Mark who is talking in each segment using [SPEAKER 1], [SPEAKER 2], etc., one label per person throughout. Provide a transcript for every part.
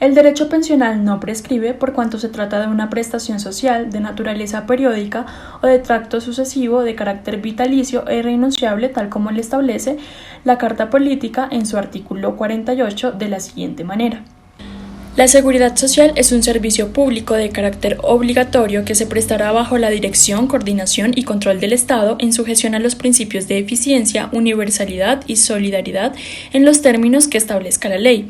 [SPEAKER 1] El derecho pensional no prescribe por cuanto se trata de una prestación social de naturaleza periódica o de tracto sucesivo de carácter vitalicio e irrenunciable, tal como lo establece la Carta Política en su artículo 48 de la siguiente manera. La seguridad social es un servicio público de carácter obligatorio que se prestará bajo la dirección, coordinación y control del Estado en sujeción a los principios de eficiencia, universalidad y solidaridad en los términos que establezca la ley.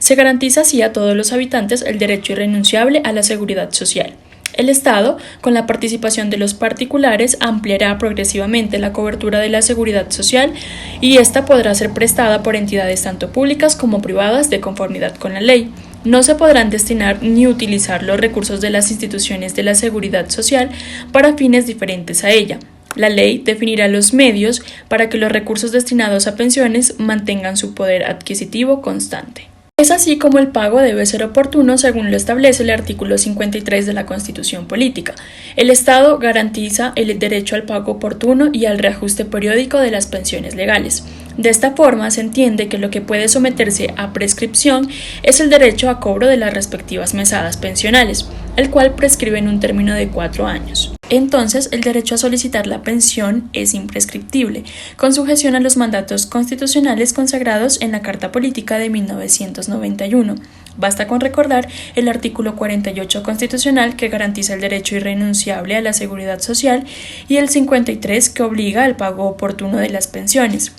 [SPEAKER 1] Se garantiza así a todos los habitantes el derecho irrenunciable a la seguridad social. El Estado, con la participación de los particulares, ampliará progresivamente la cobertura de la seguridad social y ésta podrá ser prestada por entidades tanto públicas como privadas de conformidad con la ley. No se podrán destinar ni utilizar los recursos de las instituciones de la seguridad social para fines diferentes a ella. La ley definirá los medios para que los recursos destinados a pensiones mantengan su poder adquisitivo constante. Es así como el pago debe ser oportuno según lo establece el artículo 53 de la Constitución Política. El Estado garantiza el derecho al pago oportuno y al reajuste periódico de las pensiones legales. De esta forma se entiende que lo que puede someterse a prescripción es el derecho a cobro de las respectivas mesadas pensionales, el cual prescribe en un término de 4 años. Entonces, el derecho a solicitar la pensión es imprescriptible, con sujeción a los mandatos constitucionales consagrados en la Carta Política de 1991. Basta con recordar el artículo 48 constitucional que garantiza el derecho irrenunciable a la seguridad social y el 53 que obliga al pago oportuno de las pensiones.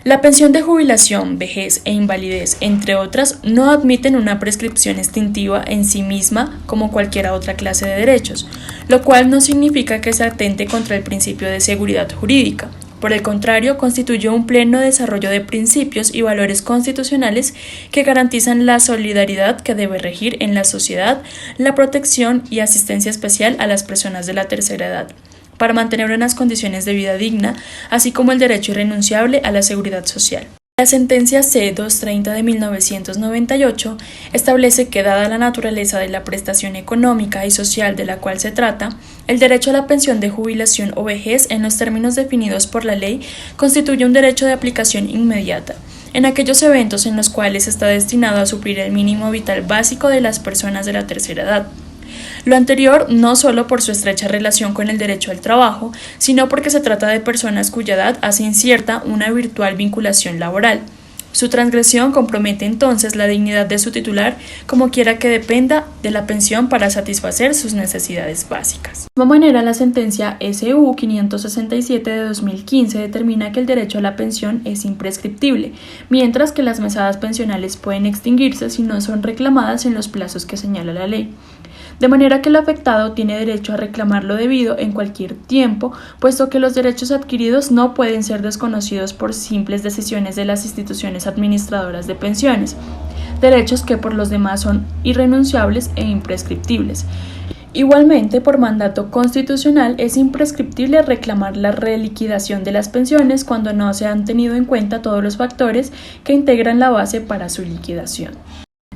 [SPEAKER 1] La pensión de jubilación, vejez e invalidez, entre otras, no admiten una prescripción extintiva en sí misma como cualquier otra clase de derechos, lo cual no significa que se atente contra el principio de seguridad jurídica. Por el contrario, constituye un pleno desarrollo de principios y valores constitucionales que garantizan la solidaridad que debe regir en la sociedad, la protección y asistencia especial a las personas de la tercera edad, para mantener unas condiciones de vida digna, así como el derecho irrenunciable a la seguridad social. La sentencia C-230 de 1998 establece que, dada la naturaleza de la prestación económica y social de la cual se trata, el derecho a la pensión de jubilación o vejez, en los términos definidos por la ley, constituye un derecho de aplicación inmediata en aquellos eventos en los cuales está destinado a suplir el mínimo vital básico de las personas de la tercera edad. Lo anterior no solo por su estrecha relación con el derecho al trabajo, sino porque se trata de personas cuya edad hace incierta una virtual vinculación laboral. Su transgresión compromete entonces la dignidad de su titular, como quiera que dependa de la pensión para satisfacer sus necesidades básicas. De igual manera, la sentencia SU 567 de 2015 determina que el derecho a la pensión es imprescriptible, mientras que las mesadas pensionales pueden extinguirse si no son reclamadas en los plazos que señala la ley. De manera que el afectado tiene derecho a reclamar lo debido en cualquier tiempo, puesto que los derechos adquiridos no pueden ser desconocidos por simples decisiones de las instituciones administradoras de pensiones, derechos que por los demás son irrenunciables e imprescriptibles. Igualmente, por mandato constitucional, es imprescriptible reclamar la reliquidación de las pensiones cuando no se han tenido en cuenta todos los factores que integran la base para su liquidación.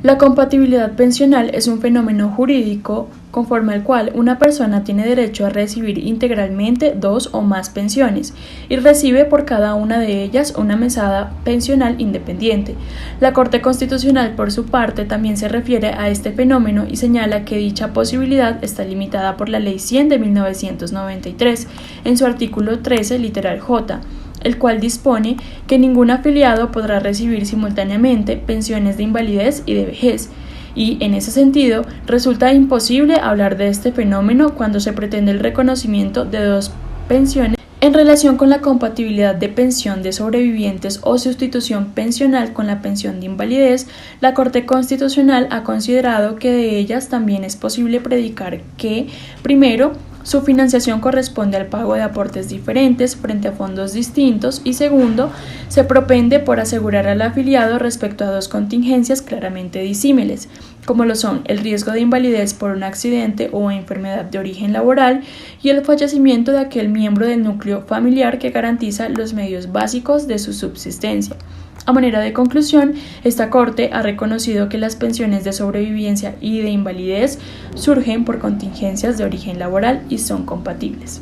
[SPEAKER 1] La compatibilidad pensional es un fenómeno jurídico conforme al cual una persona tiene derecho a recibir integralmente 2 o más pensiones y recibe por cada una de ellas una mesada pensional independiente. La Corte Constitucional, por su parte, también se refiere a este fenómeno y señala que dicha posibilidad está limitada por la Ley 100 de 1993 en su artículo 13, literal J, el cual dispone que ningún afiliado podrá recibir simultáneamente pensiones de invalidez y de vejez, y, en ese sentido, resulta imposible hablar de este fenómeno cuando se pretende el reconocimiento de 2 pensiones en relación con la compatibilidad de pensión de sobrevivientes o sustitución pensional con la pensión de invalidez. La Corte Constitucional ha considerado que de ellas también es posible predicar que, primero, su financiación corresponde al pago de aportes diferentes frente a fondos distintos y segundo, se propende por asegurar al afiliado respecto a 2 contingencias claramente disímiles, como lo son el riesgo de invalidez por un accidente o enfermedad de origen laboral y el fallecimiento de aquel miembro del núcleo familiar que garantiza los medios básicos de su subsistencia. A manera de conclusión, esta Corte ha reconocido que las pensiones de sobrevivencia y de invalidez surgen por contingencias de origen laboral y son compatibles.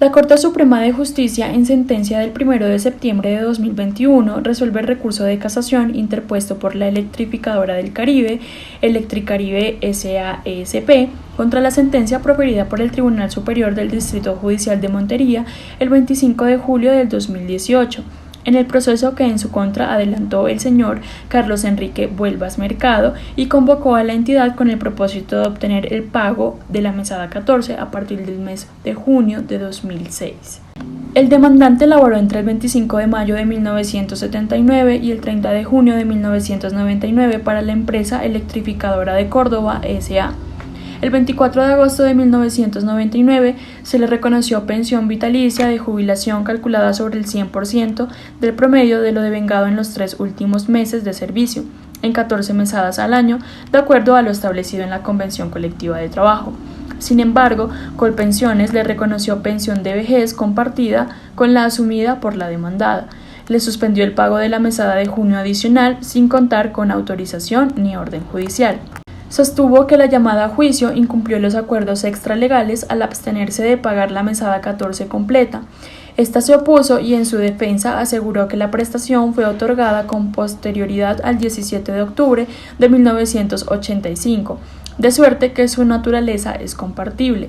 [SPEAKER 1] La Corte Suprema de Justicia, en sentencia del 1 de septiembre de 2021, resuelve el recurso de casación interpuesto por la Electrificadora del Caribe, Electricaribe S.A.E.S.P., contra la sentencia proferida por el Tribunal Superior del Distrito Judicial de Montería el 25 de julio del 2018. En el proceso que en su contra adelantó el señor Carlos Enrique Vuelvas Mercado y convocó a la entidad con el propósito de obtener el pago de la mesada 14 a partir del mes de junio de 2006. El demandante laboró entre el 25 de mayo de 1979 y el 30 de junio de 1999 para la empresa Electrificadora de Córdoba S.A. El 24 de agosto de 1999 se le reconoció pensión vitalicia de jubilación calculada sobre el 100% del promedio de lo devengado en los 3 últimos meses de servicio, en 14 mesadas al año, de acuerdo a lo establecido en la Convención Colectiva de Trabajo. Sin embargo, Colpensiones le reconoció pensión de vejez compartida con la asumida por la demandada. Le suspendió el pago de la mesada de junio adicional sin contar con autorización ni orden judicial. Sostuvo que la llamada a juicio incumplió los acuerdos extralegales al abstenerse de pagar la mesada 14 completa. Esta se opuso y en su defensa aseguró que la prestación fue otorgada con posterioridad al 17 de octubre de 1985, de suerte que su naturaleza es compartible,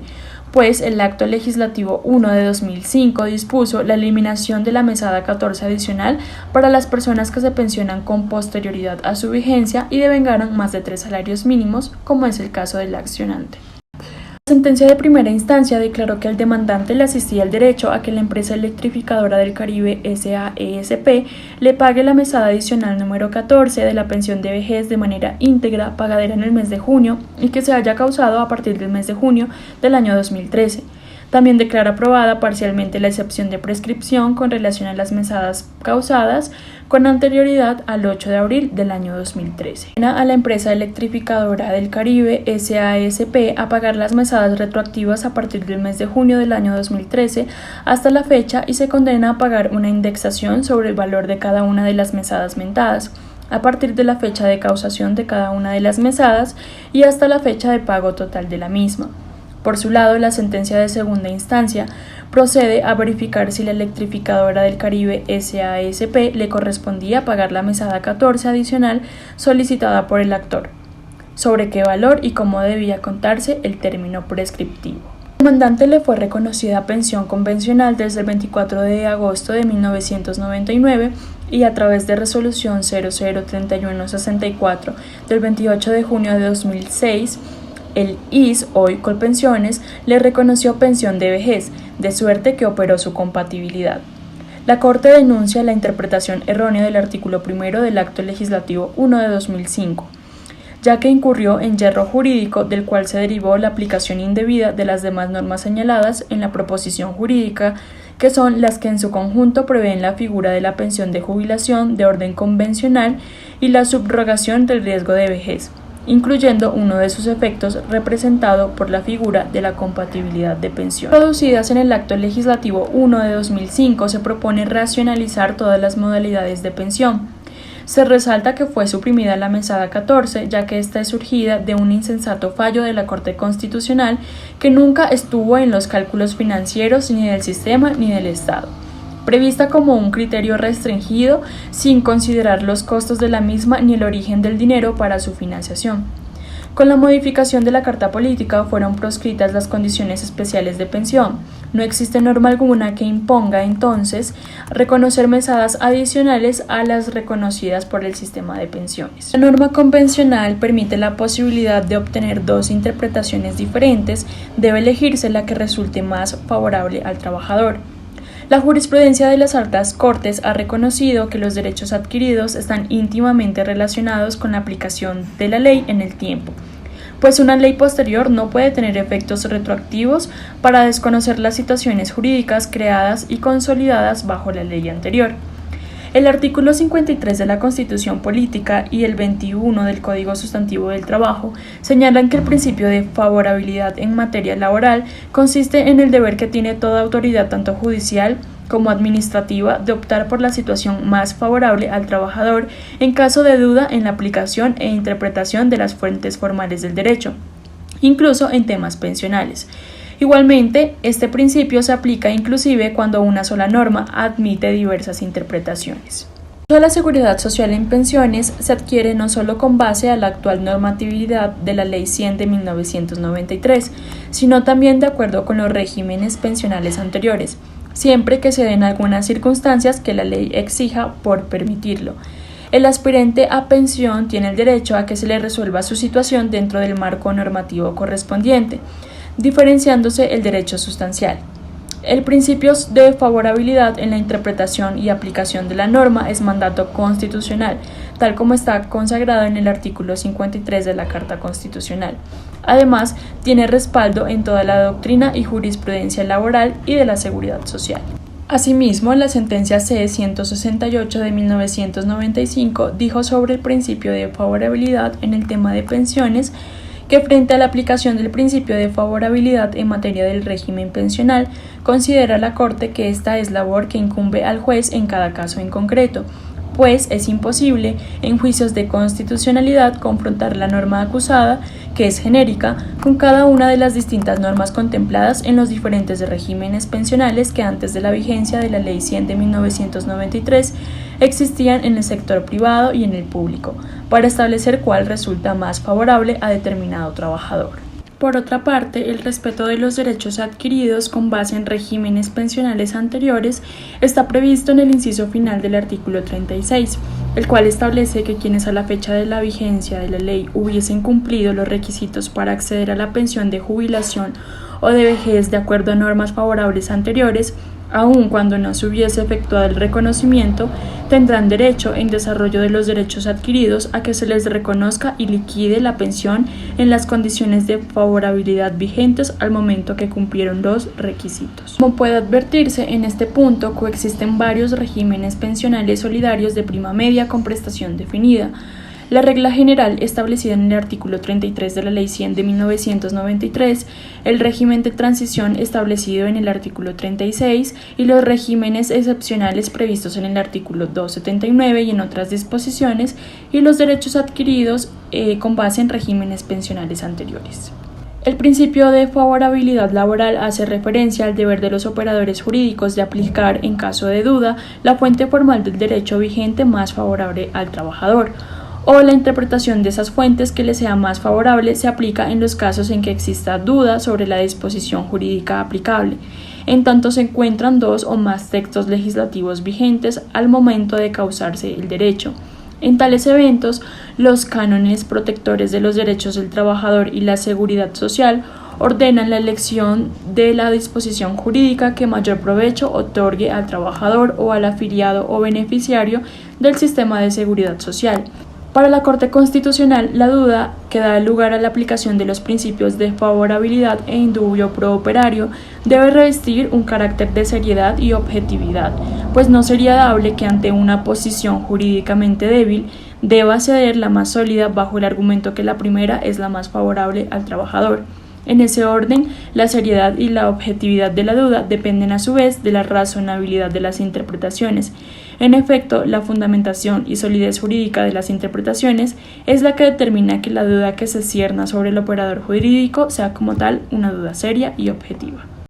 [SPEAKER 1] pues el Acto Legislativo 1 de 2005 dispuso la eliminación de la mesada 14 adicional para las personas que se pensionan con posterioridad a su vigencia y devengaron más de 3 salarios mínimos, como es el caso del accionante. La sentencia de primera instancia declaró que al demandante le asistía el derecho a que la empresa Electrificadora del Caribe S.A.E.S.P. le pague la mesada adicional número 14 de la pensión de vejez de manera íntegra pagadera en el mes de junio y que se haya causado a partir del mes de junio del año 2013. También declara aprobada parcialmente la excepción de prescripción con relación a las mesadas causadas con anterioridad al 8 de abril del año 2013. A la empresa Electrificadora del Caribe S.A.E.S.P. a pagar las mesadas retroactivas a partir del mes de junio del año 2013 hasta la fecha y se condena a pagar una indexación sobre el valor de cada una de las mesadas mentadas a partir de la fecha de causación de cada una de las mesadas y hasta la fecha de pago total de la misma. Por su lado, la sentencia de segunda instancia procede a verificar si la Electrificadora del Caribe S.A.E.S.P. le correspondía pagar la mesada 14 adicional solicitada por el actor, sobre qué valor y cómo debía contarse el término prescriptivo. Al demandante le fue reconocida pensión convencional desde el 24 de agosto de 1999 y a través de resolución 003164 del 28 de junio de 2006, el IS, hoy Colpensiones, le reconoció pensión de vejez, de suerte que operó su compatibilidad. La Corte denuncia la interpretación errónea del artículo 1 del Acto Legislativo 1 de 2005, ya que incurrió en yerro jurídico del cual se derivó la aplicación indebida de las demás normas señaladas en la proposición jurídica, que son las que en su conjunto prevén la figura de la pensión de jubilación de orden convencional y la subrogación del riesgo de vejez, incluyendo uno de sus efectos representado por la figura de la compatibilidad de pensión. Producidas en el Acto Legislativo 1 de 2005, se propone racionalizar todas las modalidades de pensión. Se resalta que fue suprimida la mesada 14, ya que esta es surgida de un insensato fallo de la Corte Constitucional que nunca estuvo en los cálculos financieros ni del sistema ni del Estado, prevista como un criterio restringido sin considerar los costos de la misma ni el origen del dinero para su financiación. Con la modificación de la Carta Política fueron proscritas las condiciones especiales de pensión. No existe norma alguna que imponga entonces reconocer mesadas adicionales a las reconocidas por el sistema de pensiones. La norma convencional permite la posibilidad de obtener 2 interpretaciones diferentes, debe elegirse la que resulte más favorable al trabajador. La jurisprudencia de las altas cortes ha reconocido que los derechos adquiridos están íntimamente relacionados con la aplicación de la ley en el tiempo, pues una ley posterior no puede tener efectos retroactivos para desconocer las situaciones jurídicas creadas y consolidadas bajo la ley anterior. El artículo 53 de la Constitución Política y el 21 del Código Sustantivo del Trabajo señalan que el principio de favorabilidad en materia laboral consiste en el deber que tiene toda autoridad, tanto judicial como administrativa, de optar por la situación más favorable al trabajador en caso de duda en la aplicación e interpretación de las fuentes formales del derecho, incluso en temas pensionales. Igualmente, este principio se aplica inclusive cuando una sola norma admite diversas interpretaciones. La seguridad social en pensiones se adquiere no solo con base a la actual normatividad de la Ley 100 de 1993, sino también de acuerdo con los regímenes pensionales anteriores, siempre que se den algunas circunstancias que la ley exija por permitirlo. El aspirante a pensión tiene el derecho a que se le resuelva su situación dentro del marco normativo correspondiente, diferenciándose el derecho sustancial. El principio de favorabilidad en la interpretación y aplicación de la norma es mandato constitucional, tal como está consagrado en el artículo 53 de la Carta Constitucional. Además, tiene respaldo en toda la doctrina y jurisprudencia laboral y de la seguridad social. Asimismo, la sentencia C-168 de 1995 dijo sobre el principio de favorabilidad en el tema de pensiones que frente a la aplicación del principio de favorabilidad en materia del régimen pensional, considera la Corte que esta es labor que incumbe al juez en cada caso en concreto, pues es imposible, en juicios de constitucionalidad, confrontar la norma acusada, que es genérica, con cada una de las distintas normas contempladas en los diferentes regímenes pensionales que antes de la vigencia de la Ley 100 de 1993 existían en el sector privado y en el público, para establecer cuál resulta más favorable a determinado trabajador. Por otra parte, el respeto de los derechos adquiridos con base en regímenes pensionales anteriores está previsto en el inciso final del artículo 36, el cual establece que quienes a la fecha de la vigencia de la ley hubiesen cumplido los requisitos para acceder a la pensión de jubilación o de vejez de acuerdo a normas favorables anteriores, aun cuando no se hubiese efectuado el reconocimiento, tendrán derecho, en desarrollo de los derechos adquiridos, a que se les reconozca y liquide la pensión en las condiciones de favorabilidad vigentes al momento que cumplieron los requisitos. Como puede advertirse, en este punto coexisten varios regímenes pensionales solidarios de prima media con prestación definida. La regla general establecida en el artículo 33 de la Ley 100 de 1993, el régimen de transición establecido en el artículo 36 y los regímenes excepcionales previstos en el artículo 279 y en otras disposiciones, y los derechos adquiridos con base en regímenes pensionales anteriores. El principio de favorabilidad laboral hace referencia al deber de los operadores jurídicos de aplicar, en caso de duda, la fuente formal del derecho vigente más favorable al trabajador, o la interpretación de esas fuentes que le sea más favorable se aplica en los casos en que exista duda sobre la disposición jurídica aplicable, en tanto se encuentran dos o más textos legislativos vigentes al momento de causarse el derecho. En tales eventos, los cánones protectores de los derechos del trabajador y la seguridad social ordenan la elección de la disposición jurídica que mayor provecho otorgue al trabajador o al afiliado o beneficiario del sistema de seguridad social. Para la Corte Constitucional, la duda que da lugar a la aplicación de los principios de favorabilidad e indubio pro operario debe revestir un carácter de seriedad y objetividad, pues no sería dable que ante una posición jurídicamente débil deba ceder la más sólida bajo el argumento que la primera es la más favorable al trabajador. En ese orden, la seriedad y la objetividad de la duda dependen a su vez de la razonabilidad de las interpretaciones. En efecto, la fundamentación y solidez jurídica de las interpretaciones es la que determina que la duda que se cierna sobre el operador jurídico sea como tal una duda seria y objetiva.